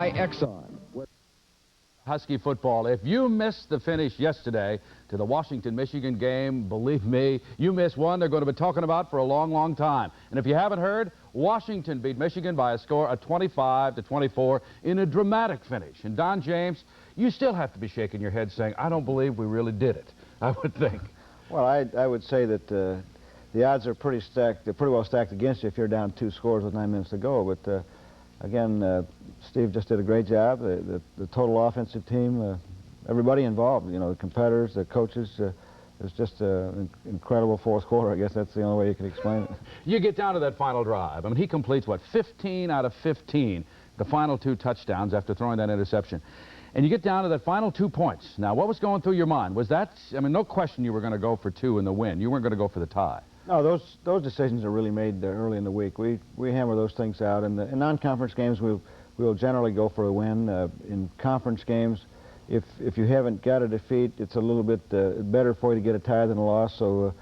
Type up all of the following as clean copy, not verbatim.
by Exxon. Husky football. If you missed the finish yesterday to the Washington-Michigan game, believe me, you missed one they're going to be talking about for a long, long time. And if you haven't heard, Washington beat Michigan by a score of 25-24 in a dramatic finish. And Don James, you still have to be shaking your head saying, I don't believe we really did it, I would think. Well, I would say that the odds are pretty stacked. They're pretty well stacked against you if you're down 2 scores with 9 minutes to go. But again, Steve just did a great job. The total offensive team, everybody involved, you know, the competitors, the coaches. It was just an incredible fourth quarter. I guess that's the only way you can explain it. You get down to that final drive. I mean, he completes, what, 15 out of 15, the final 2 touchdowns after throwing that interception. And you get down to that final 2 points. Now, what was going through your mind? Was that, I mean, no question you were going to go for 2 in the win. You weren't going to go for the tie. No, those decisions are really made early in the week. We hammer those things out. In non-conference games, we'll generally go for a win. In conference games, if you haven't got a defeat, it's a little bit better for you to get a tie than a loss. So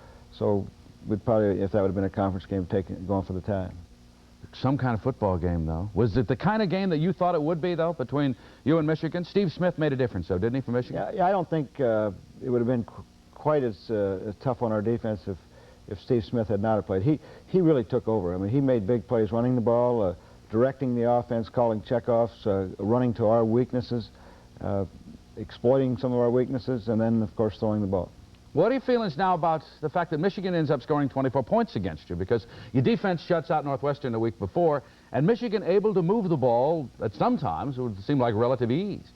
we'd probably, if that would have been a conference game, going for the tie. Some kind of football game, though. Was it the kind of game that you thought it would be, though, between you and Michigan? Steve Smith made a difference, though, didn't he, for Michigan? Yeah, I don't think it would have been quite as tough on our defense if Steve Smith had not played. He really took over. I mean, he made big plays running the ball, directing the offense, calling checkoffs, running to our weaknesses, exploiting some of our weaknesses, and then, of course, throwing the ball. What are your feelings now about the fact that Michigan ends up scoring 24 points against you? Because your defense shuts out Northwestern the week before, and Michigan able to move the ball at sometimes would seem like relative ease.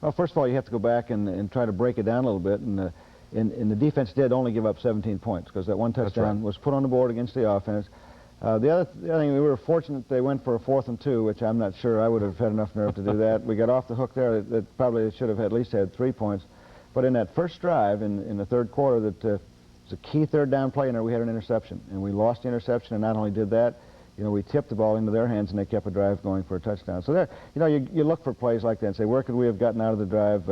Well, first of all, you have to go back and try to break it down a little bit. And the defense did only give up 17 points because that one touchdown was put on the board against the offense. The other thing, we were fortunate they went for a 4th and 2, which I'm not sure I would have had enough nerve to do that. We got off the hook there. That probably should have at least had 3 points. But in that first drive in the third quarter, that was a key third down play in there, we had an interception. And we lost the interception, and not only did that, you know, we tipped the ball into their hands, and they kept a drive going for a touchdown. So there, you know, you look for plays like that and say, where could we have gotten out of the drive?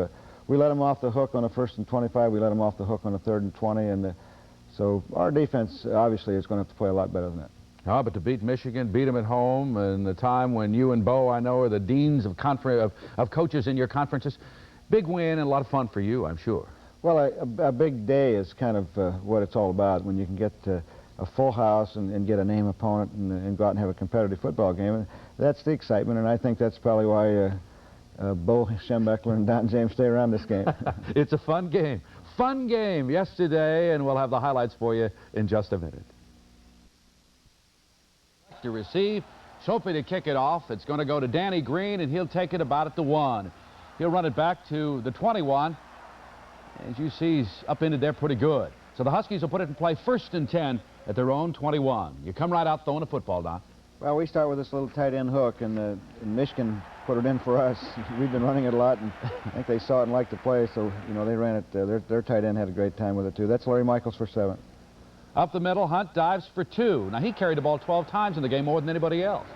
We let them off the hook on a 1st and 25. We let them off the hook on a 3rd and 20. And so our defense, obviously, is going to have to play a lot better than that. Oh, but to beat Michigan, beat them at home, and the time when you and Bo, I know, are the deans of coaches in your conferences, big win and a lot of fun for you, I'm sure. Well, a big day is kind of what it's all about, when you can get a full house and get a name opponent and go out and have a competitive football game. And that's the excitement, and I think that's probably why Bo Schembechler and Don James stay around this game. It's a fun game. Fun game yesterday, and we'll have the highlights for you in just a minute. To receive, Soapy to kick it off. It's going to go to Danny Green, and he'll take it about at the 1. He'll run it back to the 21. As you see, he's up into there pretty good. So the Huskies will put it in play 1st and 10 at their own 21. You come right out throwing a football, Don. Well, we start with this little tight end hook, and Michigan put it in for us. We've been running it a lot, and I think they saw it and liked the play, so, you know, they ran it. Their tight end had a great time with it, too. That's Larry Michaels for 7. Up the middle, Hunt dives for 2. Now, he carried the ball 12 times in the game, more than anybody else.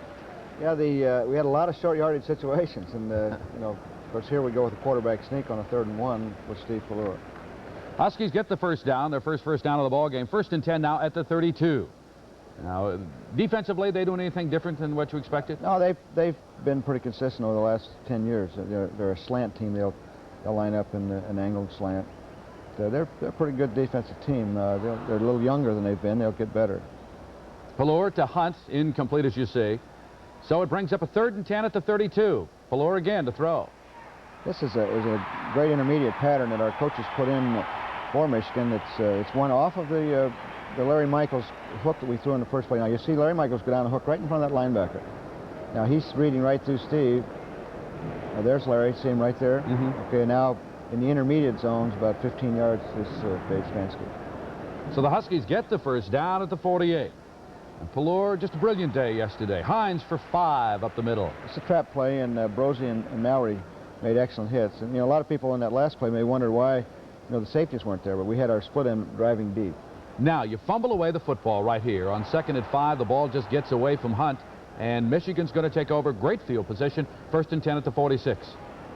Yeah, we had a lot of short yardage situations, and, you know, of course, here we go with a quarterback sneak on a 3rd and 1 with Steve Pelluer. Huskies get the first down, their first down of the ball game. 1st and 10 now at the 32. Now, defensively, they doing anything different than what you expected? No, they've been pretty consistent over the last 10 years. They're a slant team. They'll line up in an angled slant. They're a pretty good defensive team. They're a little younger than they've been. They'll get better. Pelluer to Hunt, incomplete as you see. So it brings up a 3rd and 10 at the 32. Pelluer again to throw. This is a great intermediate pattern that our coaches put in for Michigan. It's one off of the Larry Michaels hook that we threw in the first play. Now you see Larry Michaels go down the hook right in front of that linebacker. Now he's reading right through Steve. Now there's Larry, see him right there? Okay, now in the intermediate zones, about 15 yards, is Dave Stansky. So the Huskies get the first down at the 48. And Pelluer, just a brilliant day yesterday. Hines for 5 up the middle. It's a trap play, and Brosey and Mallory made excellent hits. And, you know, a lot of people in that last play may wonder why, you know, the safeties weren't there, but we had our split end driving deep. Now, you fumble away the football right here. On 2nd and 5, the ball just gets away from Hunt, and Michigan's going to take over. Great field position. 1st and 10 at the 46.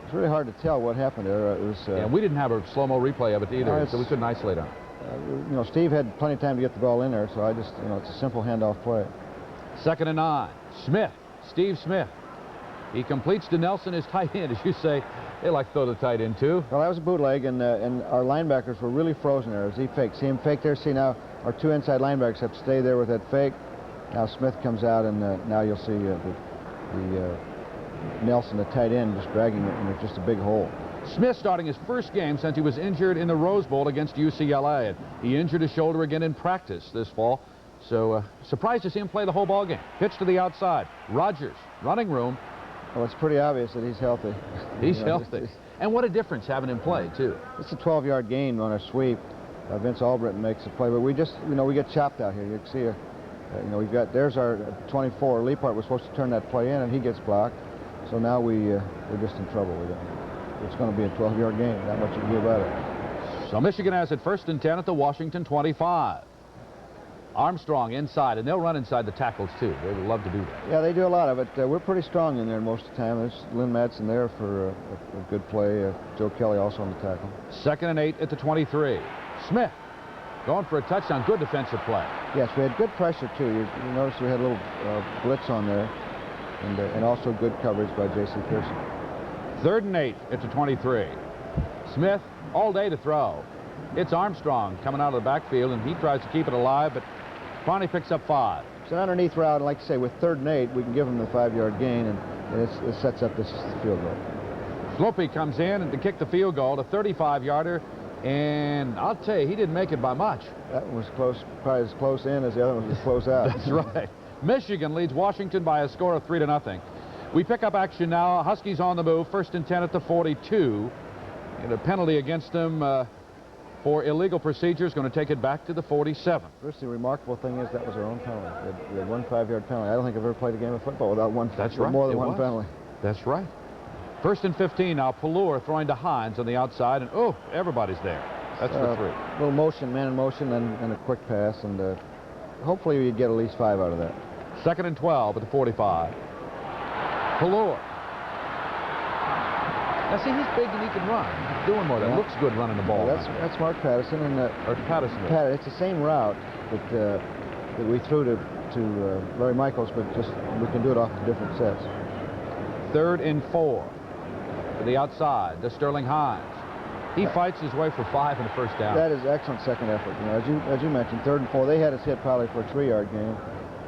It's really hard to tell what happened there. It was, yeah, we didn't have a slow-mo replay of it either, so we couldn't isolate on it. You know, Steve had plenty of time to get the ball in there, so I just, you know, it's a simple handoff play. 2nd and 9. Smith, Steve Smith. He completes to Nelson, his tight end. As you say, they like to throw the tight end, too. Well, that was a bootleg, and our linebackers were really frozen there as he faked. See him fake there? See, now our two inside linebackers have to stay there with that fake. Now Smith comes out, and now you'll see Nelson, the tight end, just dragging it, and there's just a big hole. Smith starting his first game since he was injured in the Rose Bowl against UCLA. And he injured his shoulder again in practice this fall. So surprised to see him play the whole ball game. Pitch to the outside. Rogers, running room. Well, it's pretty obvious that he's healthy. He's healthy. And what a difference having him play, too. It's a 12-yard gain on a sweep. Vince Albritton makes a play, but we just, we get chopped out here. You can see, we've got, there's our 24. Leapart was supposed to turn that play in, and he gets blocked. So now we're just in trouble with it. It's going to be a 12-yard game. Not much you can do about it. So Michigan has it 1st and 10 at the Washington 25. Armstrong inside, and they'll run inside the tackles, too. They would love to do that. Yeah, they do a lot of it. We're pretty strong in there most of the time. There's Lynn Madsen there for a good play. Joe Kelly also on the tackle. 2nd and 8 at the 23. Smith going for a touchdown. Good defensive play. Yes, we had good pressure, too. You notice we had a little blitz on there, and also good coverage by J.C. Pearson. 3rd and 8 at the 23. Smith all day to throw. It's Armstrong coming out of the backfield, and he tries to keep it alive, but finally picks up 5. It's an underneath route, and like I say, with 3rd and 8, we can give him the 5-yard gain, and it sets up this field goal. Sloppy comes in and to kick the field goal, a 35-yarder, and I'll tell you, he didn't make it by much. That one was close, probably as close in as the other one was close out. That's right. Michigan leads Washington by a score of 3-0. We pick up action now. Huskies on the move, 1st and 10 at the 42. And a penalty against them for illegal procedures, going to take it back to the 47. First, the remarkable thing is that was our own penalty. We had one 5-yard penalty. I don't think I've ever played a game of football without one. That's right. More than one penalty. That's right. 1st and 15 now. Pallur throwing to Hines on the outside, and oh, everybody's there. That's for 3. A little motion, man in motion, and a quick pass, and hopefully you get at least 5 out of that. 2nd and 12 at the 45. Pallur. Now see, he's big and he can run. He's doing more. That looks good running the ball. Well, that's Mark Patterson, and or Patterson. It's the same route that we threw to Larry Michaels, but just we can do it off of different sets. 3rd and 4 to the outside to Sterling Hines. He fights his way for 5 in the first down. That is excellent second effort. As you mentioned, 3rd and 4. They had us hit probably for a 3-yard gain,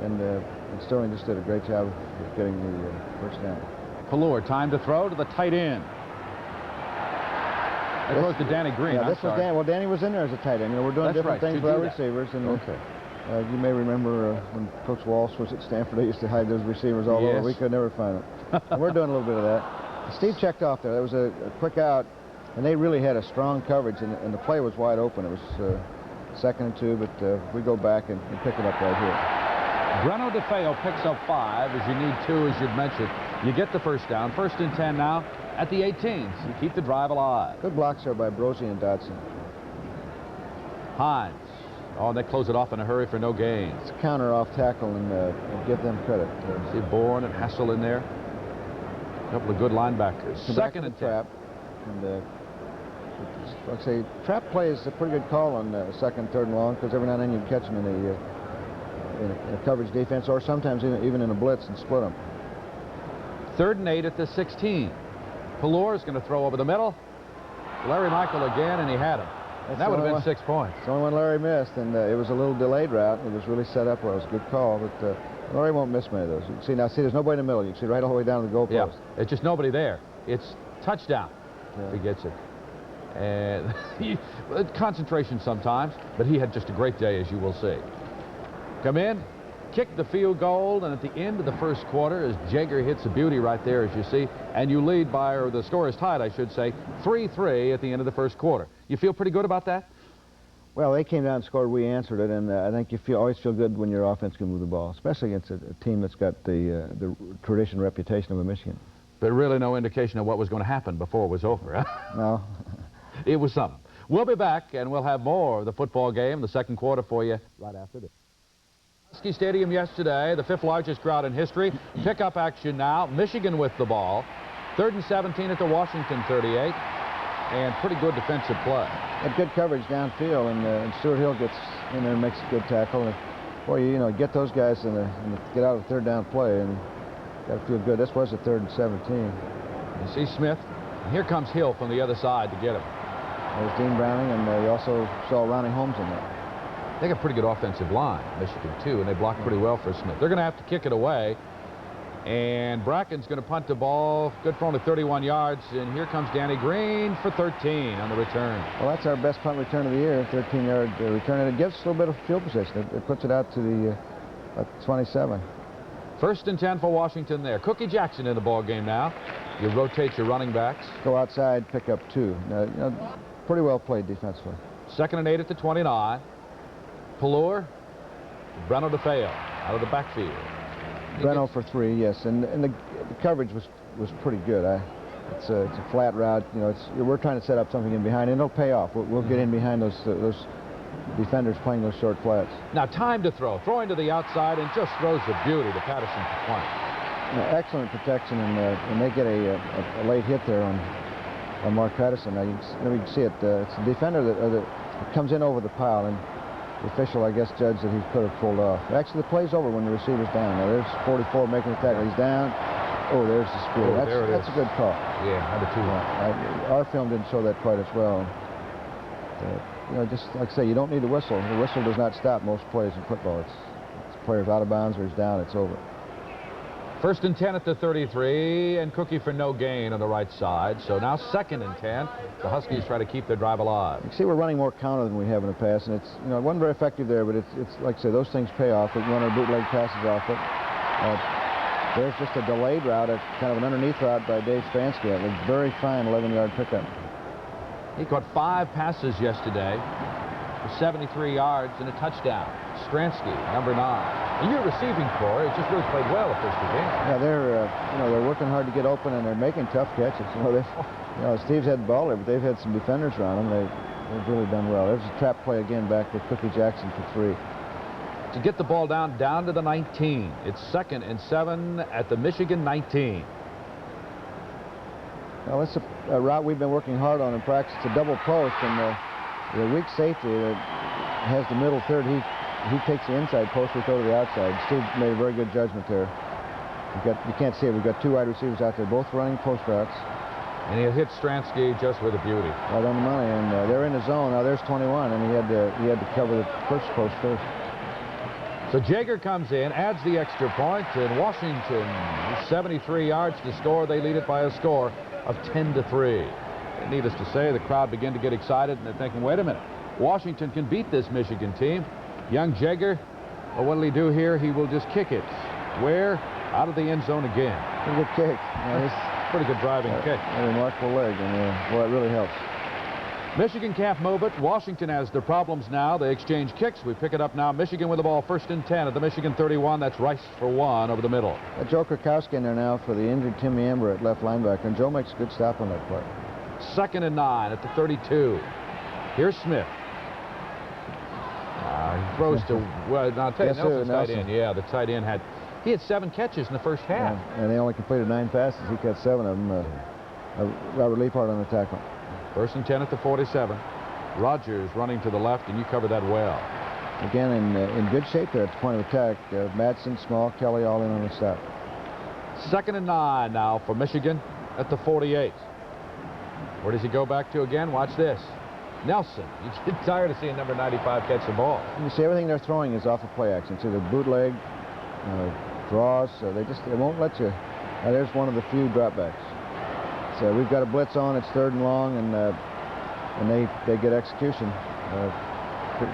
and Sterling just did a great job of getting the first down. Pallur, time to throw to the tight end. That goes to Danny Green. Yeah, this was Danny. Well, Danny was in there as a tight end. We're doing different things with our receivers. And okay. You may remember when Coach Walsh was at Stanford, they used to hide those receivers all over. We could never find them. And we're doing a little bit of that. Steve checked off there. That was a quick out, and they really had a strong coverage, and the play was wide open. It was 2nd and 2, but we go back and pick it up right here. Breno DeFeo picks up 5, as you need 2, as you'd mentioned. You get the first down. 1st and 10 now at the 18s. You keep the drive alive. Good blocks there by Brosey and Dodson. Hines. Oh, they close it off in a hurry for no gain. It's a counter off tackle, and give them credit. See Bourne and Hassel in there. A couple of good linebackers. 2nd and 10. Trap. And like I say, trap play is a pretty good call on 2nd, 3rd and long, because every now and then you catch them in a coverage defense, or sometimes even in a blitz and split them. 3rd and 8 at the 16. Pallur is going to throw over the middle. Larry Michael again, and he had him. That would have been 6 points. It's the only one Larry missed, and it was a little delayed route. It was really set up well. It was a good call, but Larry won't miss many of those. You can see now. See, there's nobody in the middle. You can see right all the way down to the goalpost. Yeah, it's just nobody there. It's touchdown. Yeah. He gets it. And concentration sometimes, but he had just a great day, as you will see. Come in, kick the field goal, and at the end of the first quarter, as Jager hits a beauty right there, as you see, and you lead by, or the score is tied, I should say, 3-3 at the end of the first quarter. You feel pretty good about that? Well, they came down and scored. We answered it, and I think you always feel good when your offense can move the ball, especially against a team that's got the tradition, reputation of a Michigan. But really no indication of what was going to happen before it was over, huh? No. It was something. We'll be back, and we'll have more of the football game, the second quarter for you right after this. Husky Stadium yesterday, the 5th largest crowd in history. Pickup action now. Michigan with the ball. 3rd and 17 at the Washington 38. And pretty good defensive play. Had good coverage downfield, and Stuart Hill gets in there and makes a good tackle. And, boy, you know, get those guys and get out of the 3rd down play, and got to feel good. This was a 3rd and 17. You see Smith. And here comes Hill from the other side to get him. There's Dean Browning, and you also saw Ronnie Holmes in there. They got a pretty good offensive line, Michigan, too, and they block pretty well for Smith. They're going to have to kick it away. And Bracken's going to punt the ball. Good for only 31 yards. And here comes Danny Green for 13 on the return. Well, that's our best punt return of the year, 13-yard return. And it gives us a little bit of field position. It puts it out to the 27. 1st and 10 for Washington there. Cookie Jackson in the ball game now. You rotate your running backs. Go outside, pick up 2. Pretty well played defensively. 2nd and 8 at the 29. Pallure, Breno DeFeo out of the backfield. Breno for 3, yes, and the coverage was pretty good. It's a flat route. We're trying to set up something in behind, and it'll pay off. We'll get in behind those defenders playing those short flats. Now time to throw. Throwing to the outside and just throws the beauty to Patterson for 20. Excellent protection, and they get a late hit there on Mark Patterson. Now you can see it. It's the defender that comes in over the pile, and the official, I guess, judged that he could have pulled off. Actually, the play's over when the receiver's down. Now, there's 44 making the tackle. He's down. Oh, there's the spear. That's a good call. Yeah, number 2. Our film didn't show that quite as well. Just like I say, you don't need a whistle. The whistle does not stop most plays in football. It's players out of bounds or he's down, it's over. 1st and 10 at the 33, and Cookie for no gain on the right side. So now 2nd and 10. The Huskies try to keep their drive alive. You see, we're running more counter than we have in the past, and it's it wasn't very effective there, but it's like I say, those things pay off. We run our bootleg passes off it. There's just a delayed route, a kind of an underneath route by Dave Stransky. It was a very fine 11-yard pickup. He caught 5 passes yesterday for 73 yards and a touchdown. Stransky, number 9. And your receiving corps, it just really played well at this game. Yeah, they're working hard to get open, and they're making tough catches. Steve's had the ball there, but they've had some defenders around them. They've really done well. There's a trap play again back with Cookie Jackson for 3. To get the ball down to the 19. It's 2nd and 7 at the Michigan 19. Well, that's a route we've been working hard on in practice. It's a double post, and the weak safety that has the middle third, he takes the inside post, we throw to the outside. Steve made a very good judgment there. You can't see it. We've got 2 wide receivers out there, both running post routes. And he hit Stransky just with a beauty. Right on the money, and they're in the zone. Now there's 21, and he had to cover the first post first. So Jaeger comes in, adds the extra point, and Washington, 73 yards to score. They lead it by a score of 10-3. And needless to say, the crowd begin to get excited, and they're thinking, wait a minute, Washington can beat this Michigan team. Young Jaeger, well, what'll he do here? He will just kick it. Where? Out of the end zone again. Pretty good kick. Pretty good driving kick. A remarkable leg, and boy, it really helps. Michigan can't move it. Washington has their problems now. They exchange kicks. We pick it up now. Michigan with the ball, 1st and 10 at the Michigan 31. That's Rice for 1 over the middle. Joe Krakowski in there now for the injured Timmy Amber at left linebacker, and Joe makes a good stop on that play. 2nd and 9 at the 32. Here's Smith. He throws to, well, now I'll tell you, Nelson's tight end. Yeah, the tight end had 7 catches in the first half. Yeah, and they only completed 9 passes. He caught 7 of them. Robert Leapart on the tackle. 1st and 10 at the 47. Rogers running to the left, and you cover that well. Again, in good shape there at the point of attack. Madsen, Small, Kelly all in on the stop. 2nd and 9 now for Michigan at the 48. Where does he go back to again? Watch this. Nelson. You get tired of seeing number 95 catch the ball. You see, everything they're throwing is off of play action. See, the bootleg, draws, they won't let you. There's one of the few dropbacks. So we've got a blitz on. It's 3rd and long, and they get execution.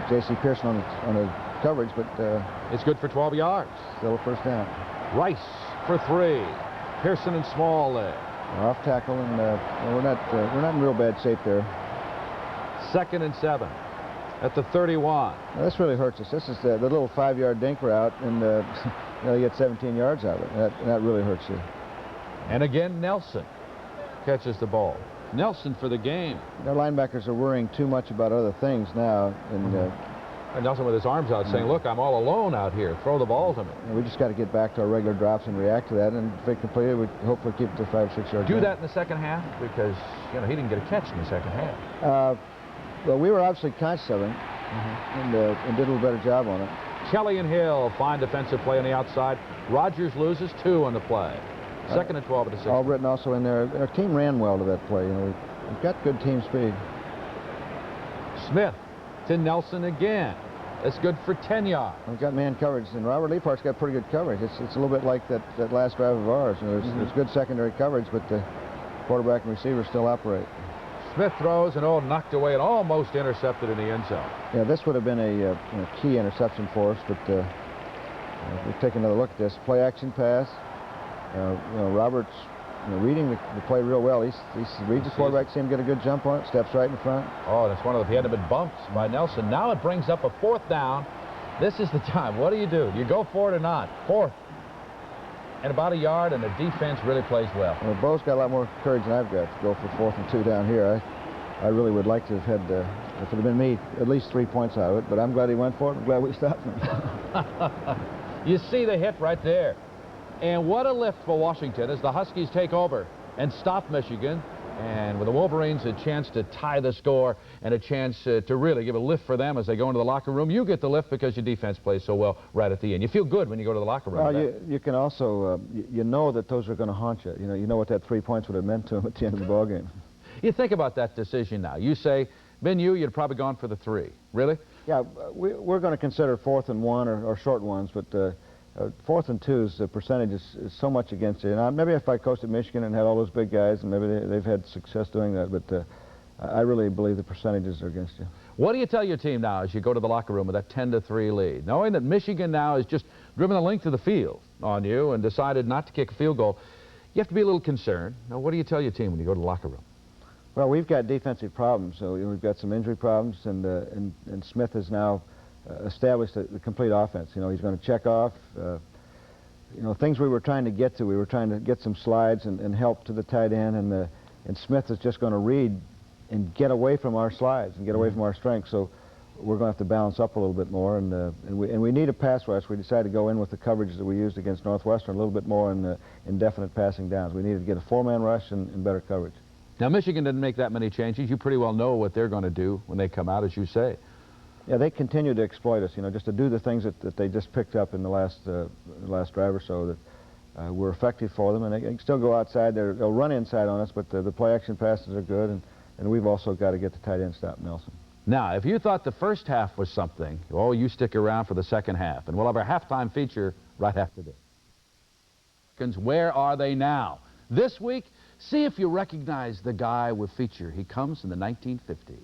J.C. Pearson on the coverage, but it's good for 12 yards. Still a 1st down. Rice for 3. Pearson and Small there. Off tackle, and we're not in real bad shape there. 2nd and 7 at the 31. Now, this really hurts us. This is the little 5-yard dink route, and you get 17 yards out of it. That really hurts you. And again, Nelson catches the ball. Nelson for the game. Our linebackers are worrying too much about other things now, and Nelson with his arms out saying, look, I'm all alone out here. Throw the ball to me. We just got to get back to our regular drops and react to that, and if we complete it, we hopefully keep it to 5 or 6 yards. Do that in the second half, because he didn't get a catch in the second half. Well, we were obviously conscious of him, and did a little better job on it. Kelly and Hill find defensive play on the outside. Rogers loses 2 on the play. 2nd and 12 at the 6. Albritton also in there. Our team ran well to that play. You know, we've got good team speed. Smith to Nelson again. That's good for 10 yards. We've got man coverage, and Robert Leapart's got pretty good coverage. It's a little bit like that last drive of ours. You know, there's good secondary coverage, but the quarterback and receiver still operate. Smith throws and knocked away and almost intercepted in the end zone. Yeah, this would have been a key interception for us, but we'll take another look at this. Play action pass. You know, Robert's reading the play real well. He reads the quarterback, see him get a good jump on it, steps right in front. Oh, that's one of the, he had been bumped by Nelson. Now it brings up a 4th down. This is the time. What do? You go for it or not? 4th. And about a yard, and the defense really plays well. Well, Bo's got a lot more courage than I've got to go for 4th and 2 down here. I really would like to have had, if it had been me, at least 3 points out of it, but I'm glad he went for it. I'm glad we stopped him. You see the hit right there. And what a lift for Washington as the Huskies take over and stop Michigan. And with the Wolverines a chance to tie the score and a chance to really give a lift for them as they go into the locker room. You get the lift because your defense plays so well right at the end. You feel good when you go to the locker room. Well, you can also, you know that those are going to haunt you. You know what that 3 points would have meant to them at the end of the ballgame. You think about that decision now. You say, been you'd have probably gone for the 3. Really? Yeah, we're going to consider 4th and 1 or short ones, but 4th and 2's the percentage is so much against you. Now, maybe if I coached at Michigan and had all those big guys, and maybe they've had success doing that, but I really believe the percentages are against you. What do you tell your team now as you go to the locker room with that 10-3 lead? Knowing that Michigan now has just driven the length of the field on you and decided not to kick a field goal, you have to be a little concerned. Now, what do you tell your team when you go to the locker room? Well, we've got defensive problems. So we've got some injury problems, and Smith has now established the complete offense. You know, he's going to check off. You know, things we were trying to get to. We were trying to get some slides and help to the tight end, and Smith is just going to read and get away from our slides and get away from our strengths. So we're going to have to balance up a little bit more, and we need a pass rush. We decided to go in with the coverage that we used against Northwestern, a little bit more in indefinite passing downs. We needed to get a 4-man rush and better coverage. Now, Michigan didn't make that many changes. You pretty well know what they're going to do when they come out, as you say. Yeah, they continue to exploit us, you know, just to do the things that they just picked up in the last drive or so that were effective for them. And they can still go outside. They'll run inside on us, but the play-action passes are good, and we've also got to get the tight end stop, Nelson. Now, if you thought the first half was something, oh, you stick around for the second half. And we'll have our halftime feature right after this. Where are they now? This week, see if you recognize the guy we feature. He comes in the 1950s.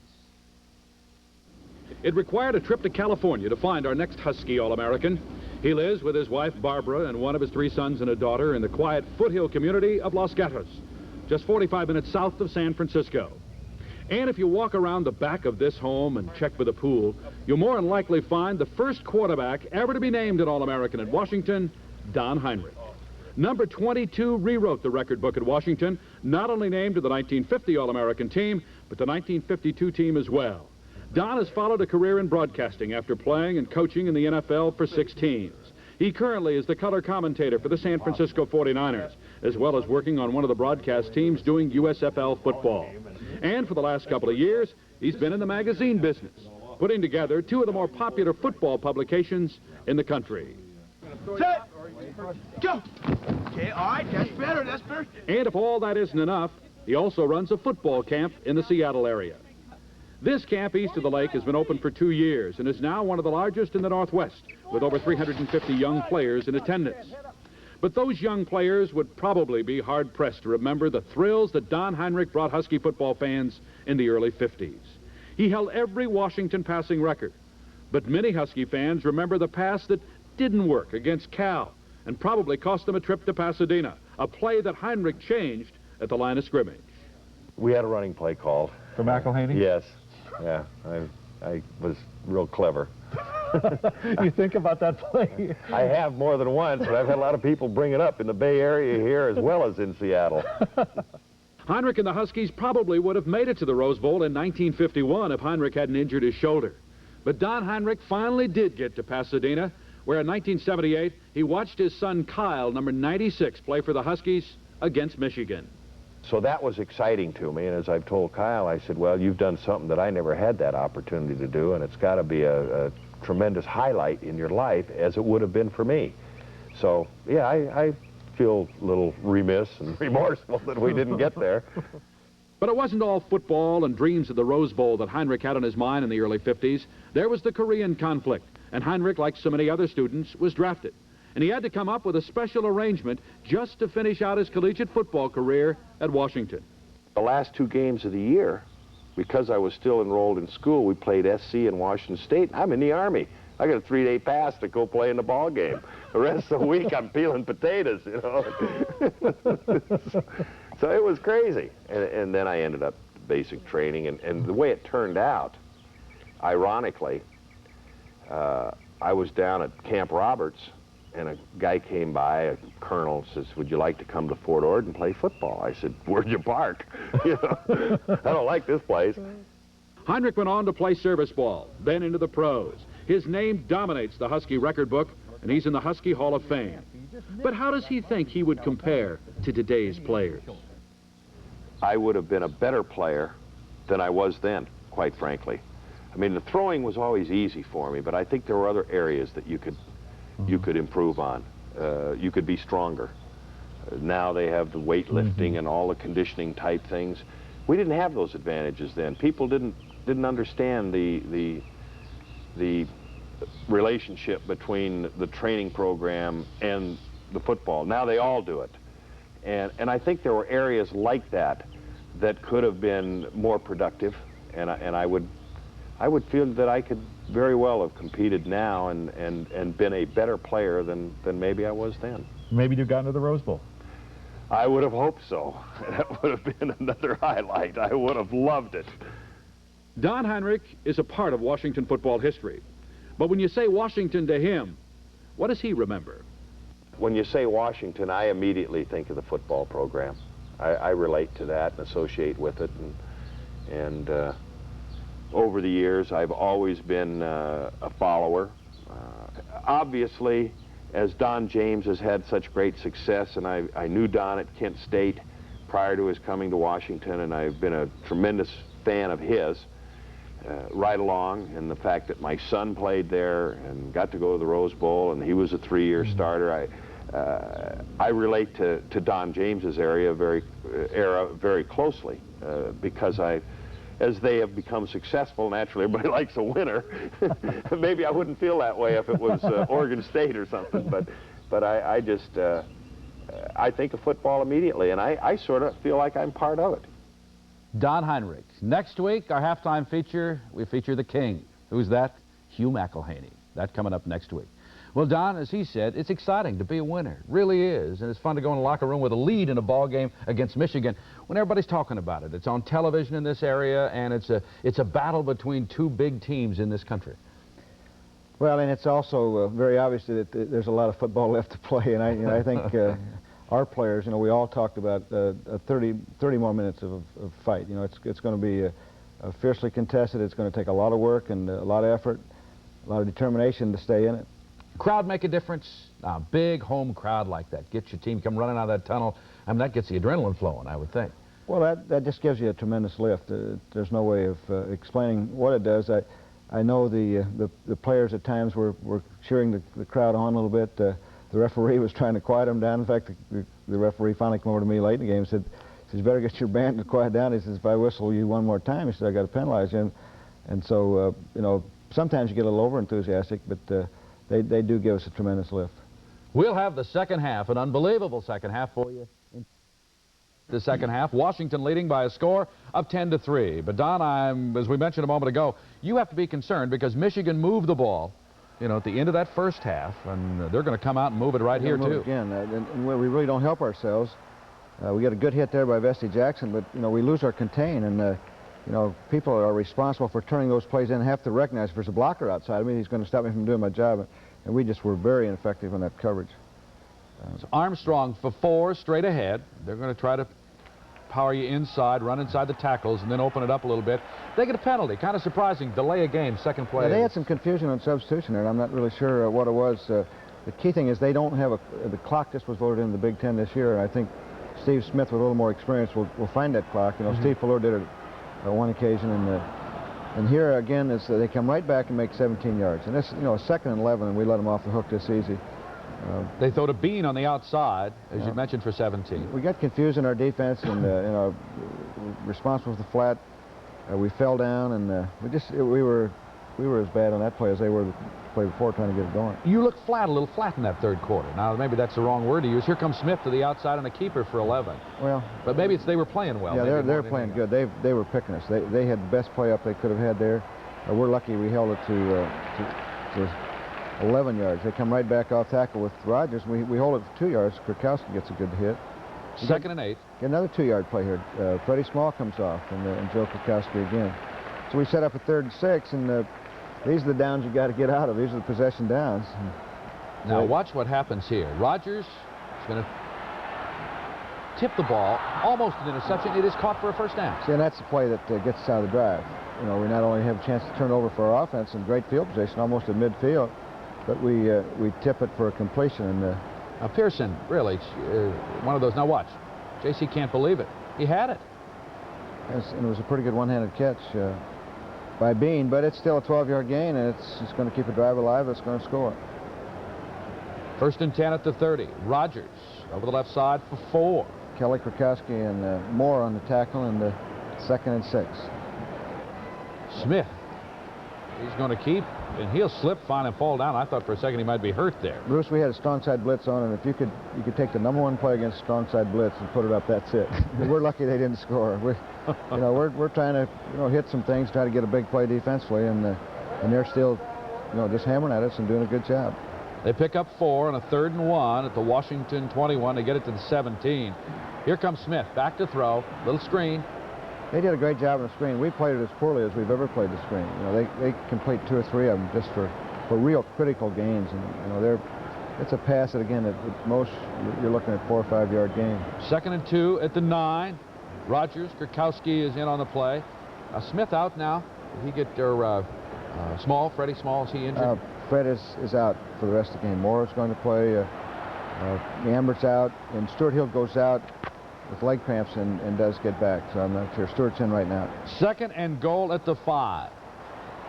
It required a trip to California to find our next Husky All-American. He lives with his wife, Barbara, and one of his 3 sons and a daughter in the quiet foothill community of Los Gatos, just 45 minutes south of San Francisco. And if you walk around the back of this home and check for the pool, you'll more than likely find the first quarterback ever to be named an All-American at Washington, Don Heinrich. Number 22 rewrote the record book at Washington, not only named to the 1950 All-American team, but the 1952 team as well. Don has followed a career in broadcasting after playing and coaching in the NFL for 6 teams. He currently is the color commentator for the San Francisco 49ers, as well as working on one of the broadcast teams doing USFL football. And for the last couple of years, he's been in the magazine business, putting together 2 of the more popular football publications in the country. Set! Go! Okay, all right, that's better, that's better. And if all that isn't enough, he also runs a football camp in the Seattle area. This camp east of the lake has been open for 2 years and is now one of the largest in the Northwest, with over 350 young players in attendance. But those young players would probably be hard-pressed to remember the thrills that Don Heinrich brought Husky football fans in the early 50s. He held every Washington passing record, but many Husky fans remember the pass that didn't work against Cal and probably cost them a trip to Pasadena, a play that Heinrich changed at the line of scrimmage. We had a running play called. For McElhaney? Yes. Yeah, I was real clever. You think about that play? I have more than once, but I've had a lot of people bring it up in the Bay Area here as well as in Seattle. Heinrich and the Huskies probably would have made it to the Rose Bowl in 1951 if Heinrich hadn't injured his shoulder. But Don Heinrich finally did get to Pasadena, where in 1978 he watched his son Kyle, number 96, play for the Huskies against Michigan. So that was exciting to me, and as I've told Kyle, I said, well, you've done something that I never had that opportunity to do, and it's got to be a tremendous highlight in your life, as it would have been for me. So, yeah, I feel a little remiss and remorseful that we didn't get there. But it wasn't all football and dreams of the Rose Bowl that Heinrich had on his mind in the early 50s. There was the Korean conflict, and Heinrich, like so many other students, was drafted. And he had to come up with a special arrangement just to finish out his collegiate football career at Washington. The last 2 games of the year, because I was still enrolled in school, we played SC in Washington State. I'm in the Army. I got a 3-day pass to go play in the ball game. The rest of the week, I'm peeling potatoes, you know. So it was crazy. And then I ended up basic training. And the way it turned out, ironically, I was down at Camp Roberts, and a guy came by, a colonel, says, would you like to come to Fort Ord and play football? I said, where'd you park? You know, I don't like this place. Heinrich went on to play service ball, then into the pros. His name dominates the Husky record book, and he's in the Husky Hall of Fame. But how does he think he would compare to today's players? I would have been a better player than I was then, quite frankly. I mean, the throwing was always easy for me, but I think there were other areas that you could improve on. You could be stronger. Now they have the weightlifting and all the conditioning type things. We didn't have those advantages then. People didn't understand the relationship between the training program and the football. Now they all do it. And I think there were areas like that that could have been more productive, and I would feel that I could very well have competed now and been a better player than maybe I was then. Maybe you've gotten to the Rose Bowl. I would have hoped so. That would have been another highlight. I would have loved it. Don Heinrich is a part of Washington football history. But when you say Washington to him, what does he remember? When you say Washington, I immediately think of the football program. I relate to that and associate with it. And over the years, I've always been a follower. Obviously, as Don James has had such great success, and I knew Don at Kent State prior to his coming to Washington, and I've been a tremendous fan of his right along, and the fact that my son played there and got to go to the Rose Bowl, and he was a 3-year starter. I relate to Don James's era very closely because as they have become successful, naturally everybody likes a winner. Maybe I wouldn't feel that way if it was Oregon State or something, but I just I think of football immediately, and I sort of feel like I'm part of it. Don Heinrich. Next week, our halftime feature, we feature the King. Who's that? Hugh McElhaney. That coming up next week. Well, Don, as he said, it's exciting to be a winner. It really is. And it's fun to go in the locker room with a lead in a ball game against Michigan when everybody's talking about it. It's on television in this area, and it's a battle between 2 big teams in this country. Well, and it's also very obvious that there's a lot of football left to play, and I think our players, we all talked about 30 more minutes of fight. It's going to be fiercely contested. It's going to take a lot of work and a lot of effort, a lot of determination to stay in it. Crowd make a difference? A big home crowd like that. Get your team come running out of that tunnel. I mean, that gets the adrenaline flowing, I would think. Well, that just gives you a tremendous lift. There's no way of explaining what it does. I know the players at times were cheering the crowd on a little bit. The referee was trying to quiet them down. In fact, the referee finally came over to me late in the game and said, you better get your band to quiet down. He says, if I whistle you one more time, he said, I got to penalize you. And so, sometimes you get a little over-enthusiastic, but they do give us a tremendous lift. We'll have the second half, an unbelievable second half for you. In the second half, Washington leading by a score of 10-3. But Don, as we mentioned a moment ago, you have to be concerned because Michigan moved the ball, at the end of that first half, and they're going to come out and move it right here too. Again, and we really don't help ourselves. We got a good hit there by Vesty Jackson, but we lose our contain, and people are responsible for turning those plays in and have to recognize if there's a blocker outside of me, he's going to stop me from doing my job. And we just were very ineffective on that coverage. So Armstrong for 4 straight ahead. They're going to try to power you inside, run inside the tackles, and then open it up a little bit. They get a penalty. Kind of surprising. Delay a game, second play. Yeah, they had some confusion on substitution there, and I'm not really sure what it was. The key thing is they don't have the clock just was voted in the Big Ten this year, and I think Steve Smith, with a little more experience, will find that clock. You know, Steve Fuller did it on one occasion, and here again is they come right back and make 17 yards. And this, you know, a 2nd and 11, and we let them off the hook this easy. They throw to Bean on the outside, as you mentioned, for 17. We got confused in our defense, and you know, responsible for the flat. We fell down, and we were as bad on that play as they were the play before, trying to get it going. You look flat, a little flat in that 3rd quarter. Now, maybe that's the wrong word to use. Here comes Smith to the outside and a keeper for 11. Well, but maybe it's they were playing well. Yeah, they're playing good. They were picking us. They had the best play up they could have had there. We're lucky we held it to 11 yards. They come right back off tackle with Rogers. We hold it for 2 yards. Krakowski gets a good hit. 2nd and 8. Get another 2-yard play here. Freddie Small comes off, and Joe Krakowski again. So we set up a 3rd and 6, and these are the downs you got to get out of. These are the possession downs. Now watch what happens here. Rogers is going to tip the ball, almost an interception. It is caught for a 1st down. See, and that's the play that gets us out of the drive. You know, we not only have a chance to turn it over for our offense in great field position, almost at midfield, but we tip it for a completion. And now Pearson, really, one of those. Now watch. J.C. can't believe it. He had it. And it was a pretty good one-handed catch by Bean, but it's still a 12-yard gain, and it's going to keep a drive alive. It's going to score. 1st and 10 at the 30. Rogers over the left side for 4. Kelly, Krakowski, and Moore on the tackle, and 2nd and 6. Smith. He's going to keep, and he'll slip, find and fall down. I thought for a second he might be hurt there. Bruce, we had a strong side blitz on, and if you could take the #1 play against strong side blitz and put it up, that's it. We're lucky they didn't score. We're trying to hit some things, try to get a big play defensively, and they're still just hammering at us and doing a good job. They pick up 4 on a 3rd and 1 at the Washington 21. They get it to the 17. Here comes Smith, back to throw, little screen. They did a great job on the screen. We played it as poorly as we've ever played the screen. They complete 2 or 3 of them just for real critical gains, and it's a pass that again at most you're looking at 4 or 5 yard gain. 2nd and 2 at the 9. Rogers, Krakowski is in on the play. Smith out now. Did he get their Small? Freddie Small, is he injured? Fred is out for the rest of the game. Moore is going to play. Ambert's out, and Stuart Hill goes out with leg cramps and does get back, so I'm not sure. Stewart's in right now. 2nd and goal at the 5,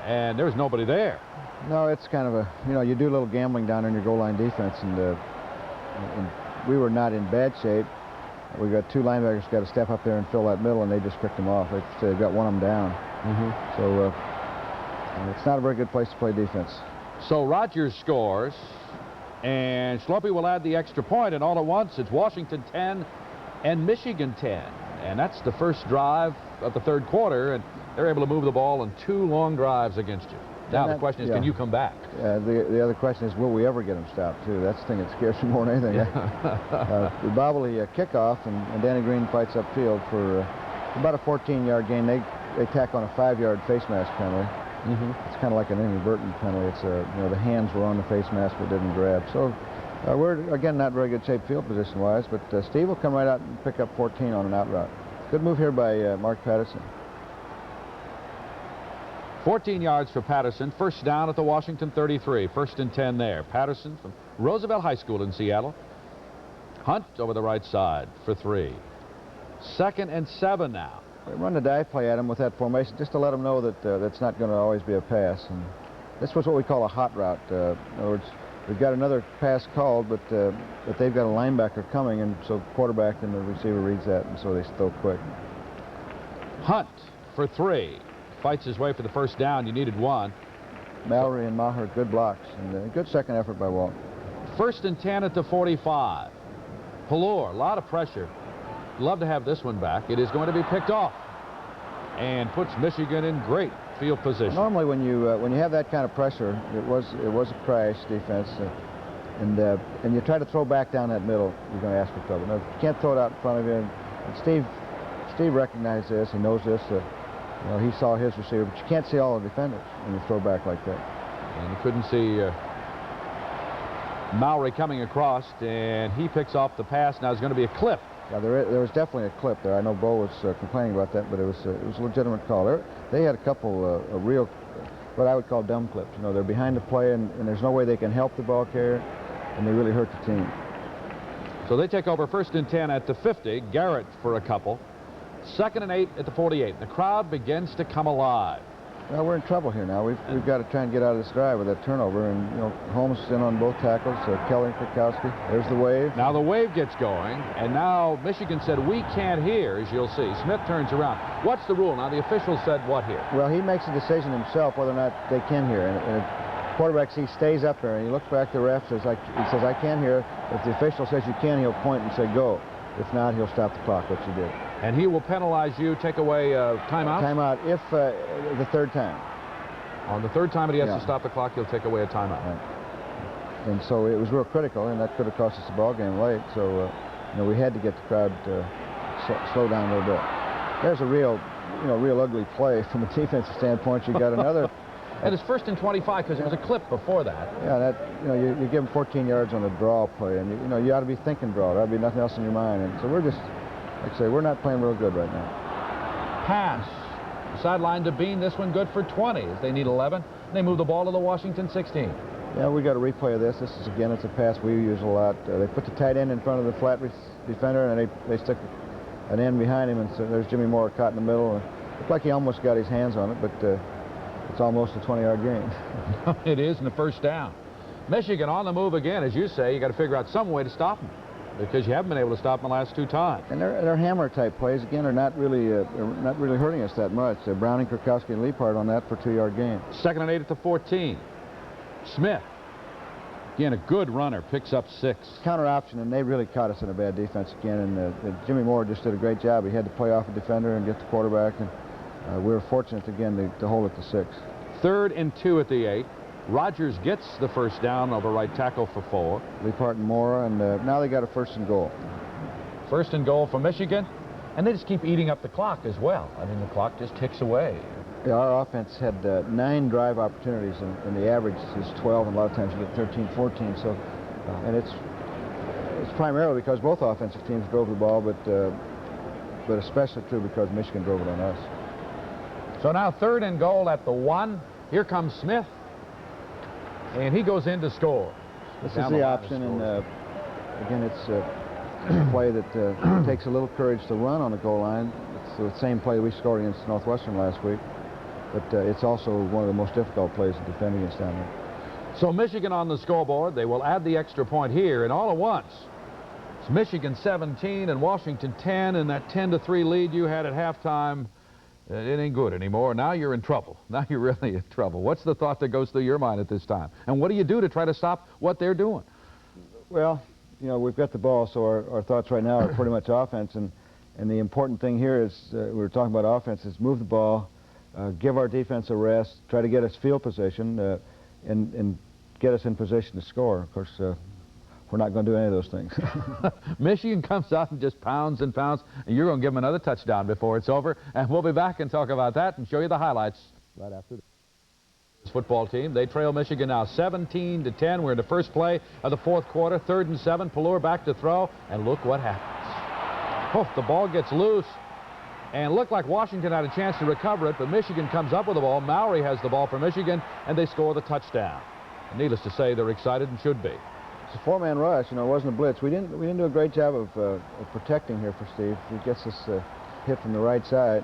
and there's nobody there. No, it's kind of you do a little gambling down in your goal line defense, and we were not in bad shape. We got 2 linebackers got to step up there and fill that middle, and they just picked them off. They've got one of them down. So it's not a very good place to play defense. So Rogers scores, and Schloppe will add the extra point, and all at once it's Washington 10 and Michigan 10. And that's the first drive of the 3rd quarter, and they're able to move the ball in 2 long drives against you. Now the question is, can you come back? The other question is, will we ever get them stopped, too? That's the thing that scares me more than anything. We bobble the kickoff, and Danny Green fights upfield for about a 14-yard gain. They tack on a 5-yard face mask penalty. It's kind of like an inadvertent penalty. It's the hands were on the face mask but didn't grab. So we're again not very good shape field position-wise, but Steve will come right out and pick up 14 on an out route. Good move here by Mark Patterson. 14 yards for Patterson. 1st down at the Washington 33. 1st and 10 there. Patterson from Roosevelt High School in Seattle. Hunt over the right side for 3. 2nd and 7 now. We run the dive play at him with that formation just to let him know that that's not going to always be a pass. And this was what we call a hot route. In other words, we've got another pass called, but they've got a linebacker coming, and so the quarterback and the receiver reads that, and so they throw quick. Hunt for 3. Fights his way for the 1st down. You needed 1. Mallory and Maher, good blocks, and a good second effort by Walt. 1st and 10 at the 45. Pallor, a lot of pressure. Love to have this one back. It is going to be picked off and puts Michigan in great field position. Normally, when you have that kind of pressure, it was a crash defense, and you try to throw back down that middle, you're going to ask for trouble. Now, you can't throw it out in front of you. And Steve recognized this. He knows this. He saw his receiver, but you can't see all the defenders when you throw back like that. And you couldn't see Mallory coming across, and he picks off the pass. Now it's going to be a clip. Yeah, there was definitely a clip there. I know Bo was complaining about that, but it was a legitimate call. They had a couple of real, what I would call dumb clips. They're behind the play, and there's no way they can help the ball carrier, and they really hurt the team. So they take over 1st and 10 at the 50. Garrett for a couple. 2nd and 8 at the 48. The crowd begins to come alive. Well, we're in trouble here now. We've got to try and get out of this drive with that turnover. And, you know, Holmes is in on both tackles. Kelly and Krakowski. There's the wave. Now the wave gets going. And now Michigan said, we can't hear, as you'll see. Smith turns around. What's the rule? Now the official said what here? Well, he makes a decision himself whether or not they can hear. And quarterback, he stays up there and he looks back to the ref. He says, I can't hear. If the official says you can, he'll point and say go. If not, he'll stop the clock, which he did. And he will penalize you, take away timeout? Timeout if the third time. On the third time that he has to stop the clock, he'll take away a timeout. Right. And so it was real critical, and that could have cost us the ball game late. So you know, we had to get the crowd slow down a little bit. There's a real ugly play from a defensive standpoint. You got another. And it's 1st and 25 because there was a clip before that. Yeah, you give him 14 yards on a draw play, and you ought to be thinking draw. There ought to be nothing else in your mind. And so we're just, like I say, we're not playing real good right now. Pass. Sideline to Bean. This one good for 20. As they need 11. They move the ball to the Washington 16. Yeah, we got a replay of this. This is, again, it's a pass we use a lot. They put the tight end in front of the flat defender, and they stick an end behind him, and so there's Jimmy Moore caught in the middle. And it looked like he almost got his hands on it, but it's almost a 20-yard gain. It is, in the first down. Michigan on the move again, as you say. You got to figure out some way to stop them, because you haven't been able to stop them the last 2 times. And their hammer-type plays, again, are not really hurting us that much. Browning, Krakowski, and Leapart on that for 2-yard gain. 2nd and 8 at the 14. Smith, again, a good runner, picks up 6. Counter option, and they really caught us in a bad defense again. And Jimmy Moore just did a great job. He had to play off a defender and get the quarterback, and we were fortunate again to hold it to 6. 3rd and 2 at the 8. Rogers gets the first down over right tackle for 4. Leapart and Moore, and now they got a 1st and goal. 1st and goal for Michigan, and they just keep eating up the clock as well. I mean, the clock just ticks away. Yeah, our offense had 9 drive opportunities, and the average is 12, and a lot of times you get 13, 14. So, and it's primarily because both offensive teams drove the ball, but especially too because Michigan drove it on us. So now 3rd and goal at the 1. Here comes Smith, and he goes in to score. This is the option, and again, it's a play that takes a little courage to run on the goal line. It's the same play we scored against Northwestern last week, but it's also one of the most difficult plays to defend against down there. So Michigan on the scoreboard. They will add the extra point here, and all at once, it's Michigan 17 and Washington 10, and that 10-3 lead you had at halftime, it ain't good anymore. Now you're in trouble. Now you're really in trouble. What's the thought that goes through your mind at this time? And what do you do to try to stop what they're doing? Well, you know, we've got the ball, so our thoughts right now are pretty much offense. And the important thing here is, we were talking about offense, is move the ball, give our defense a rest, try to get us field position, and get us in position to score. Of course, we're not going to do any of those things. Michigan comes out and just pounds and pounds, and you're going to give them another touchdown before it's over. And we'll be back and talk about that and show you the highlights right after this. Football team, they trail Michigan now 17-10. We're in the first play of the 4th quarter. 3rd and 7. Pallure back to throw, and look what happens. Oh, the ball gets loose, and looked like Washington had a chance to recover it, but Michigan comes up with the ball. Mowry has the ball for Michigan, and they score the touchdown. Needless to say, they're excited and should be. It's a 4-man rush. You know, it wasn't a blitz. We didn't do a great job of protecting here for Steve. He gets this hit from the right side.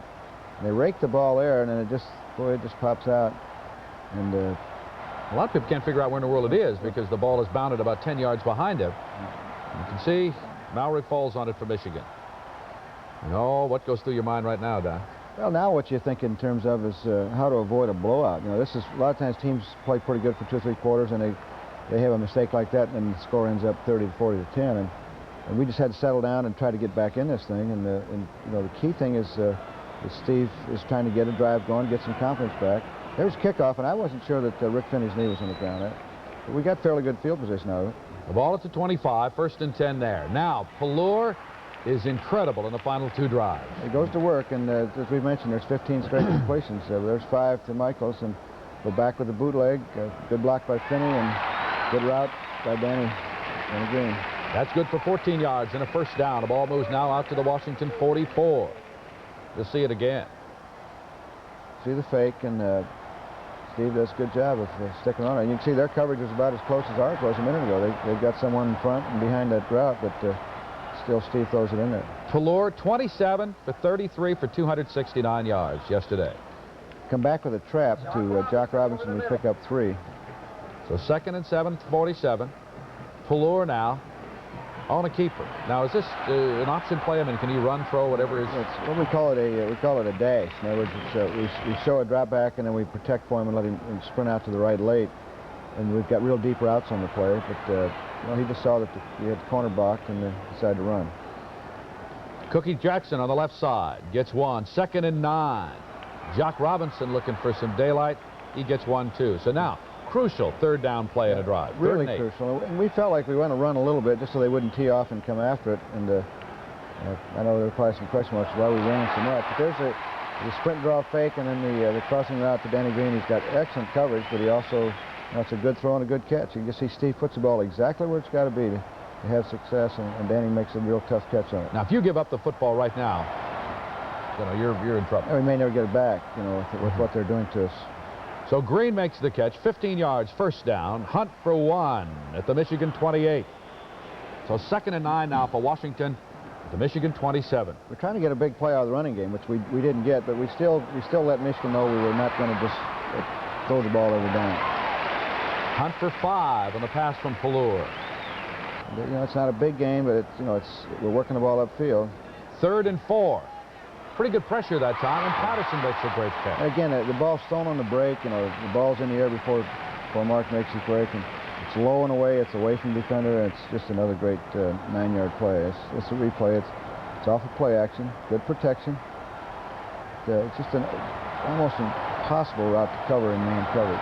And they rake the ball there, and then it just pops out. And a lot of people can't figure out where in the world it is because the ball is bounded about 10 yards behind him. You can see Mowry falls on it for Michigan. Oh, what goes through your mind right now, Don? Well, now what you think in terms of is how to avoid a blowout. You know, this is a lot of times teams play pretty good for 2 or 3 quarters, and they have a mistake like that, and the score ends up 30-40-10. And we just had to settle down and try to get back in this thing. And you know, the key thing is Steve is trying to get a drive going, get some confidence back. There was kickoff, and I wasn't sure that Rick Finney's knee was on the ground. But we got fairly good field position out of it. The ball at the 25, 1st and 10 there. Now, Pallure is incredible in the final 2 drives. He goes to work, and as we mentioned, there's 15 straight completions. There's 5 to Michaels, and go back with the bootleg. Good block by Finney, and good route by Danny Green. That's good for 14 yards and a 1st down. The ball moves now out to the Washington 44. You'll see it again. See the fake, and Steve does a good job of sticking on it. And you can see their coverage was about as close as ours was a minute ago. They've got someone in front and behind that route, but still Steve throws it in there. Pallure 27 for 33 for 269 yards yesterday. Come back with a trap to Jock Robinson. We pick up 3. So 2nd and 7 to 47. Pallure now on a keeper. Now is this an option play? I mean, can he run, throw, whatever it is? It's what we call it a dash. In other words, we show a drop back and then we protect for him and let him sprint out to the right late. And we've got real deep routes on the play, but well, he just saw that he had the corner blocked and decided to run. Cookie Jackson on the left side gets 1. 2nd and 9. Jock Robinson looking for some daylight. He gets 1 too. So now, crucial 3rd down play in a drive. Really crucial. And we felt like we want to run a little bit just so they wouldn't tee off and come after it. And I know there were probably some question marks why we ran so much. But there's the sprint draw fake and then the crossing route to Danny Green. He's got excellent coverage, but he also, it's a good throw and a good catch. You can just see Steve puts the ball exactly where it's got to be to have success, and Danny makes a real tough catch on it. Now, if you give up the football right now, you're in trouble. We may never get it back, with what they're doing to us. So Green makes the catch, 15 yards, 1st down. Hunt for 1 at the Michigan 28. So 2nd and 9 now for Washington at the Michigan 27. We're trying to get a big play out of the running game, which we didn't get, but we still let Michigan know we were not going to just throw the ball over down. Hunt for 5 on the pass from Pallure. It's not a big game, but we're working the ball upfield. 3rd and 4. Pretty good pressure that time, and Patterson makes a great catch. And again, the ball's thrown on the break. The ball's in the air before Mark makes his break, and it's low and away. It's away from the defender, and it's just another great 9-yard play. It's a replay. It's off of play action. Good protection. It's just an almost impossible route to cover in man coverage.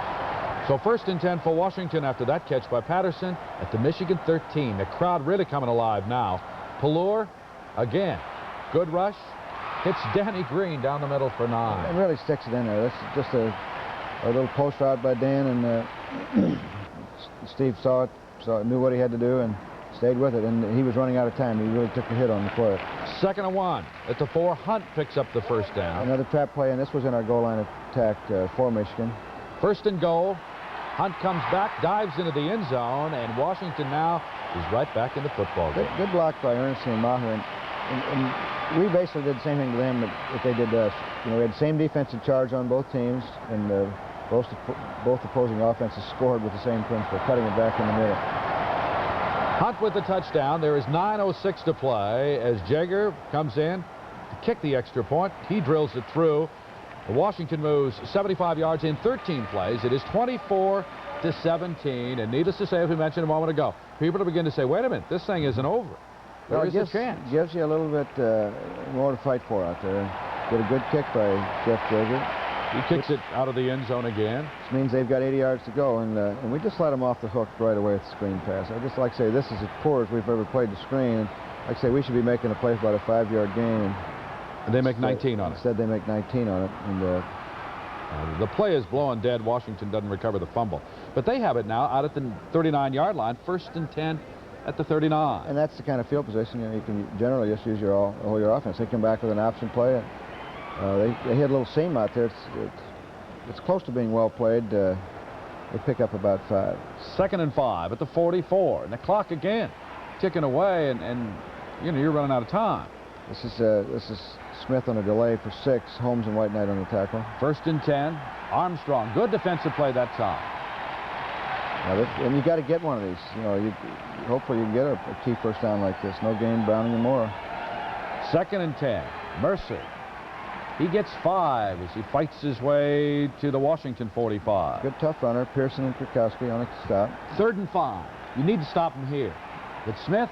So 1st and 10 for Washington after that catch by Patterson at the Michigan 13. The crowd really coming alive now. Pallure, again, good rush. Hits Danny Green down the middle for 9. It really sticks it in there. That's just a little post route by Dan, and Steve saw it, knew what he had to do, and stayed with it. And he was running out of time. He really took the hit on the play. 2nd and 1 at the 4. Hunt picks up the 1st down. Another trap play, and this was in our goal line attack for Michigan. 1st and goal. Hunt comes back, dives into the end zone, and Washington now is right back in the football game. Good block by Ernst and Maher, and we basically did the same thing to them that they did to us. We had the same defensive charge on both teams, and both opposing offenses scored with the same principle, cutting it back in the middle. Hunt with the touchdown. There is 9:06 to play as Jaeger comes in to kick the extra point. He drills it through. Washington moves 75 yards in 13 plays. It is 24-17, and needless to say, as we mentioned a moment ago, people are beginning to say, wait a minute, this thing isn't over. There is a chance. It gives you a little bit more to fight for out there. Get a good kick by Jeff Jaeger. He kicks it out of the end zone again. Which means they've got 80 yards to go, and we just let them off the hook right away with the screen pass. I just like to say this is as poor as we've ever played the screen. And like I say, we should be making a play for about a 5-yard gain. And they make 19 on it. Instead, they make 19 on it. And the play is blowing dead. Washington doesn't recover the fumble. But they have it now out at the 39-yard line, 1st and 10 at the 39. And that's the kind of field position you can generally just use all your offense. They come back with an option play. They hit a little seam out there. It's close to being well played. They pick up about 5. 2nd and 5 at the 44. And the clock again ticking away, and you're running out of time. This is Smith on a delay for 6. Holmes and White Knight on the tackle. 1st and 10. Armstrong, good defensive play that time. And you got to get one of these. Hopefully you can get a key 1st down like this. No gain, Browning and Moore. 2nd and 10. Mercer. He gets 5 as he fights his way to the Washington 45. Good tough runner. Pearson and Krakowski on a stop. 3rd and 5. You need to stop him here. But Smith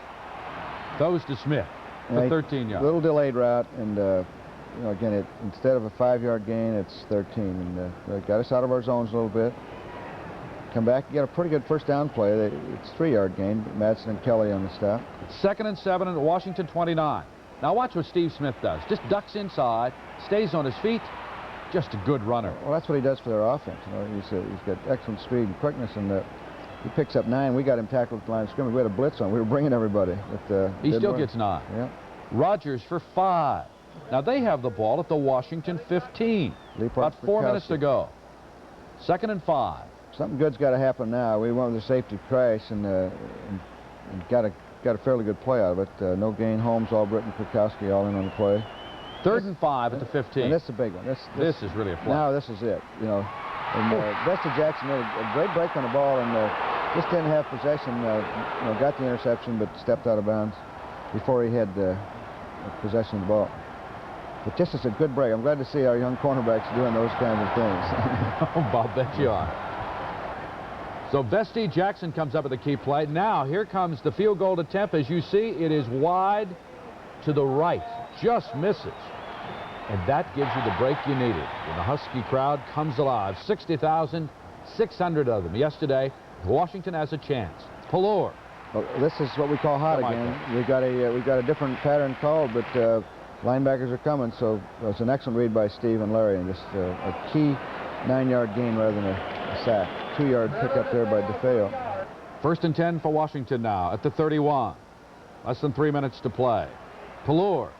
throws to Smith for 13 yards. Little delayed route, and again, instead of a 5-yard gain, it's 13, and they got us out of our zones a little bit. Come back, you got a pretty good 1st down play. It's 3-yard gain. Madsen and Kelly on the stop. 2nd and 7 at Washington 29. Now watch what Steve Smith does. Just ducks inside, stays on his feet. Just a good runner. Well, that's what he does for their offense. He's got excellent speed and quickness, and he picks up 9. We got him tackled at the line of scrimmage. We had a blitz on. We were bringing everybody. He still gets 9. Yeah. Rogers for 5. Now they have the ball at the Washington 15. About 4 minutes to go. 2nd and 5. Something good's got to happen now. We went with a safety crash and got to got a fairly good play out of it. No gain. Holmes, Albritton, Kwiatkowski all in on the play. 3rd and 5 at the 15. And this is a big one. This is really a play. Now this is it, you know. And Vesta Jackson made a great break on the ball and just didn't have possession. You know, got the interception, but stepped out of bounds before he had possession of the ball. But just as a good break. I'm glad to see our young cornerbacks doing those kinds of things. Oh, I'll bet you are. So Vesta Jackson comes up with the key play. Now here comes the field goal attempt. As you see, it is wide to the right. Just misses. And that gives you the break you needed. And the Husky crowd comes alive. 60,600 of them yesterday. Washington has a chance. Pallor. Well, this is what we call hot again. We got a different pattern called, but linebackers are coming. So it's an excellent read by Steve and Larry, and just a key 9-yard gain rather than a sack. 2-yard pickup there by DeFeo. 1st and 10 for Washington now at the 31. Less than 3 minutes to play. Pallor.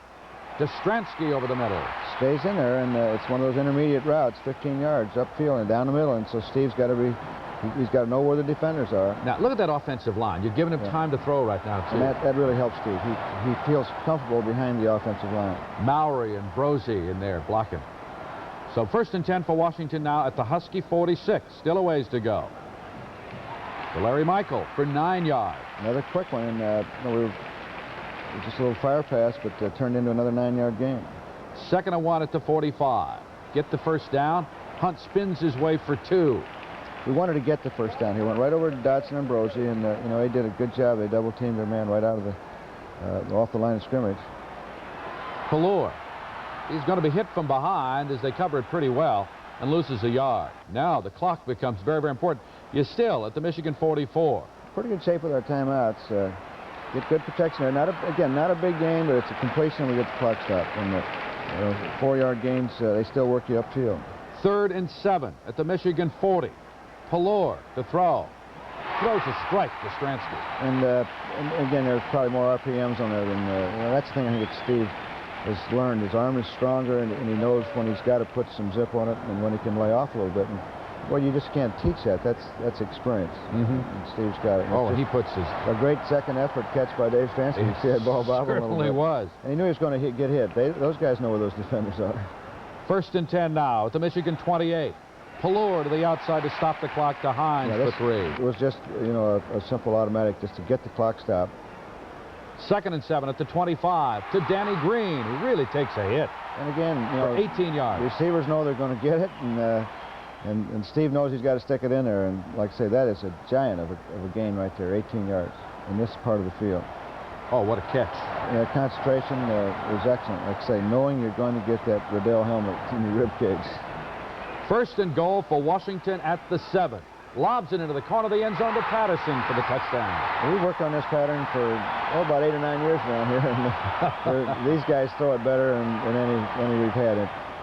Dostransky over the middle. Stays in there, and it's one of those intermediate routes, 15 yards upfield and down the middle, and so Steve's got to be, he's got to know where the defenders are. Now, look at that offensive line. You're giving him time to throw right now, too. And that really helps Steve. He feels comfortable behind the offensive line. Mowry and Brosey in there blocking. So 1st and 10 for Washington now at the Husky 46. Still a ways to go. To Larry Michael for 9 yards. Another quick one, and just a little fire pass, but turned into another 9-yard gain. 2nd and 1 at the 45. Get the first down. Hunt spins his way for 2. We wanted to get the first down. He went right over to Dodson and Brosey, and you know, they did a good job. They double-teamed their man right out of the off the line of scrimmage. Pallor. He's going to be hit from behind as they cover it pretty well and loses a yard. Now the clock becomes very, very important. You're still at the Michigan 44. Pretty good shape with our timeouts. Get good protection there. Again, not a big game, but it's a completion. We get the clock stopped. And 4-yard gains, they still work you upfield. 3rd and 7 at the Michigan 40. Pallor to throw. Throws a strike to Stransky. And again, there's probably more RPMs on there than you know, that's the thing I think that Steve has learned. His arm is stronger, and he knows when he's got to put some zip on it and when he can lay off a little bit. And, well, you just can't teach that. That's experience. And Steve's got it. Oh, he puts his... A great second effort catch by Dave Stransky. You see that ball bobble a little bit. Certainly was. And he knew he was going to get hit. Those guys know where those defenders are. 1st and 10 now at the Michigan 28. Pallor to the outside to stop the clock to Hines for 3. It was just, you know, a simple automatic just to get the clock stopped. 2nd and 7 at the 25 to Danny Green, who really takes a hit. And again, you know, for 18 yards. Receivers know they're going to get it, and Steve knows he's got to stick it in there. And like I say, that is a giant of a gain right there, 18 yards in this part of the field. Oh, what a catch. Concentration was excellent. Like I say, knowing you're going to get that Riddell helmet in your rib cage. 1st and goal for Washington at the 7. Lobs it into the corner of the end zone to Patterson for the touchdown. We've worked on this pattern for about 8 or 9 years around here, and these guys throw it better than any we've had,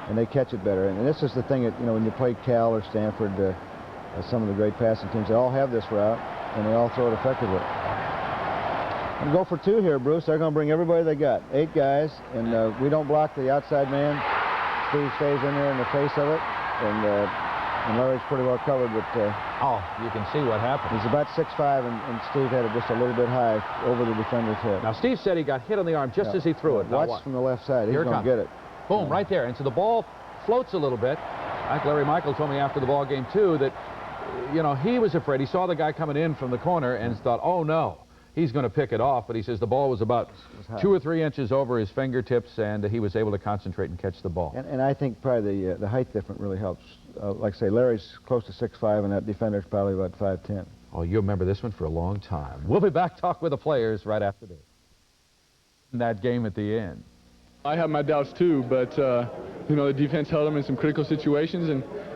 and they catch it better. And this is the thing that, you know, when you play Cal or Stanford, some of the great passing teams, they all have this route, and they all throw it effectively. And go for 2 here, Bruce. They're going to bring everybody they got, 8 guys, and we don't block the outside man. Steve stays in there in the face of it, and Larry's pretty well covered, but oh, you can see what happened. He's about 6'5", and Steve had it just a little bit high over the defender's head. Now, Steve said he got hit on the arm just as he threw it. Watch from the left side. He's going to get it. Boom, right there. And so the ball floats a little bit. Like Larry Michael told me after the ball game, too, that, you know, he was afraid. He saw the guy coming in from the corner and thought, oh, no, he's going to pick it off. But he says the ball was about 2 or 3 inches over his fingertips, and he was able to concentrate and catch the ball. And I think probably the height difference really helps. Like I say, Larry's close to 6'5", and that defender's probably about 5'10". Oh, you remember this one for a long time. We'll be back talk with the players right after this. In that game at the end. I have my doubts too, but you know, the defense held them in some critical situations,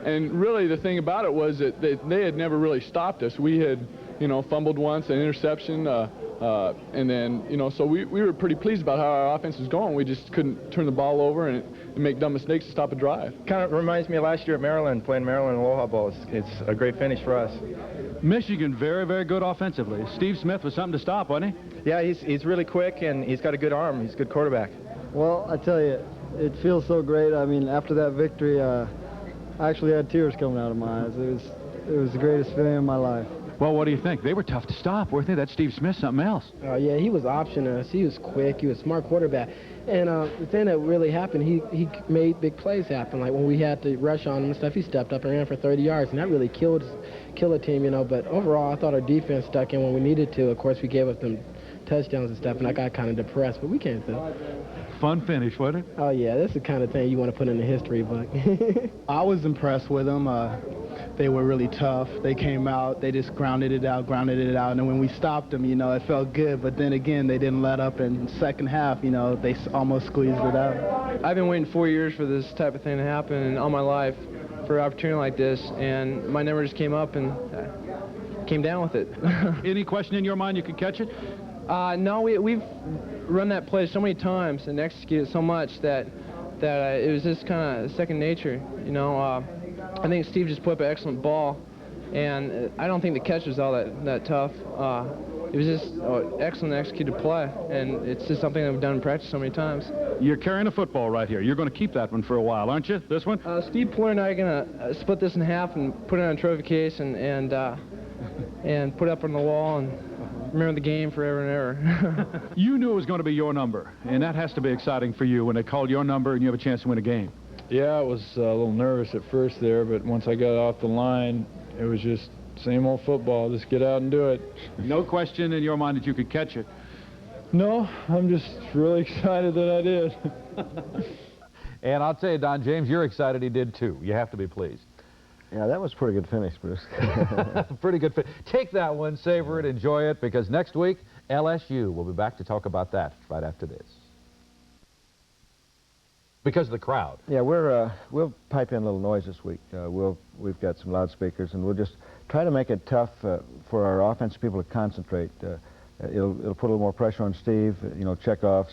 and really the thing about it was that they had never really stopped us. We had, you know, fumbled once, an interception, and then, you know, so we were pretty pleased about how our offense was going. We just couldn't turn the ball over and make dumb mistakes to stop a drive. Kind of reminds me of last year at Maryland, playing Maryland Aloha Bowl. It's a great finish for us. Michigan very, very good offensively. Steve Smith was something to stop, wasn't he? Yeah, he's really quick, and he's got a good arm. He's a good quarterback. Well, I tell you, it feels so great. I mean, after that victory, I actually had tears coming out of my eyes. It was the greatest feeling of my life. Well, what do you think? They were tough to stop, weren't they? That Steve Smith, something else. Oh, yeah, he was optioning us. He was quick. He was a smart quarterback. And the thing that really happened, he made big plays happen. Like when we had to rush on him and stuff, he stepped up and ran for 30 yards, and that really killed a team, you know. But overall, I thought our defense stuck in when we needed to. Of course, we gave up them touchdowns and stuff, and I got kind of depressed, but we came through. Fun finish, wasn't it? Oh, yeah, that's the kind of thing you want to put in the history book. I was impressed with them. They were really tough. They came out, they just grounded it out, and when we stopped them, you know, it felt good, but then again, they didn't let up, and second half, you know, they almost squeezed it out. I've been waiting 4 years for this type of thing to happen, and all my life for an opportunity like this, and my number just came up and came down with it. Any question in your mind you could catch it? No, we've run that play so many times and executed so much that it was just kind of second nature, you know. I think Steve just put up an excellent ball, and I don't think the catch was all that tough. It was just an excellent executed play, and it's just something that we've done in practice so many times. You're carrying a football right here. You're going to keep that one for a while, aren't you, this one? Steve Poyer and I are going to split this in half and put it on a trophy case and put it up on the wall and remember the game forever and ever. You knew it was going to be your number, and that has to be exciting for you when they called your number and you have a chance to win a game. Yeah, I was a little nervous at first there, but once I got off the line, it was just same old football. Just get out and do it. No question in your mind that you could catch it. No, I'm just really excited that I did. And I'll tell you, Don James, you're excited he did too. You have to be pleased. Yeah, that was a pretty good finish, Bruce. Pretty good fit. Take that one, savor it, enjoy it, because next week, LSU will be back to talk about that right after this. Because of the crowd. Yeah, we'll pipe in a little noise this week. We've got some loudspeakers, and we'll just try to make it tough for our offensive people to concentrate. It'll put a little more pressure on Steve, you know, checkoffs.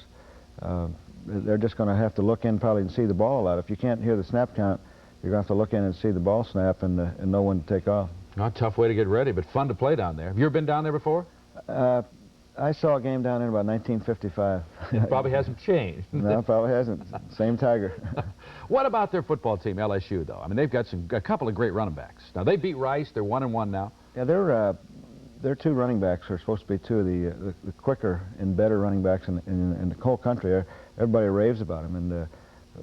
They're just going to have to look in probably and see the ball a lot. If you can't hear the snap count, you're going to have to look in and see the ball snap and know when to take off. Not a tough way to get ready, but fun to play down there. Have you ever been down there before? I saw a game down there in about 1955. It probably hasn't changed. No, it probably hasn't. Same Tiger. What about their football team, LSU, though? I mean, they've got a couple of great running backs. Now, they beat Rice. They're 1-1 now. Yeah, their two running backs are supposed to be two of the quicker and better running backs in the whole country. Everybody raves about them, and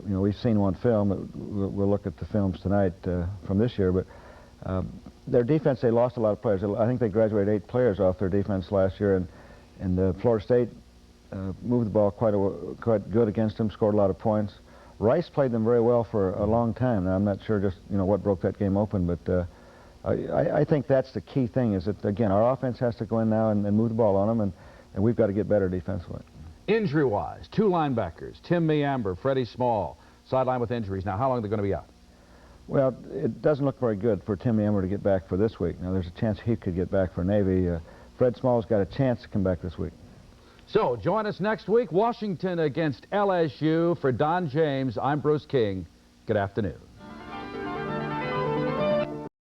you know, we've seen one film. We'll look at the films tonight from this year, but their defense, they lost a lot of players. I think they graduated 8 players off their defense last year, and Florida State moved the ball quite good against them, scored a lot of points. Rice played them very well for a long time. Now, I'm not sure just, you know, what broke that game open, but I think that's the key thing, is that, again, our offense has to go in now and move the ball on them, and we've got to get better defensively. Injury-wise, 2 linebackers, Tim Meamber, Freddie Small, sidelined with injuries. Now, how long are they going to be out? Well, it doesn't look very good for Tim Meamber to get back for this week. Now, there's a chance he could get back for Navy. Fred Small's got a chance to come back this week. So, join us next week, Washington against LSU. For Don James, I'm Bruce King. Good afternoon.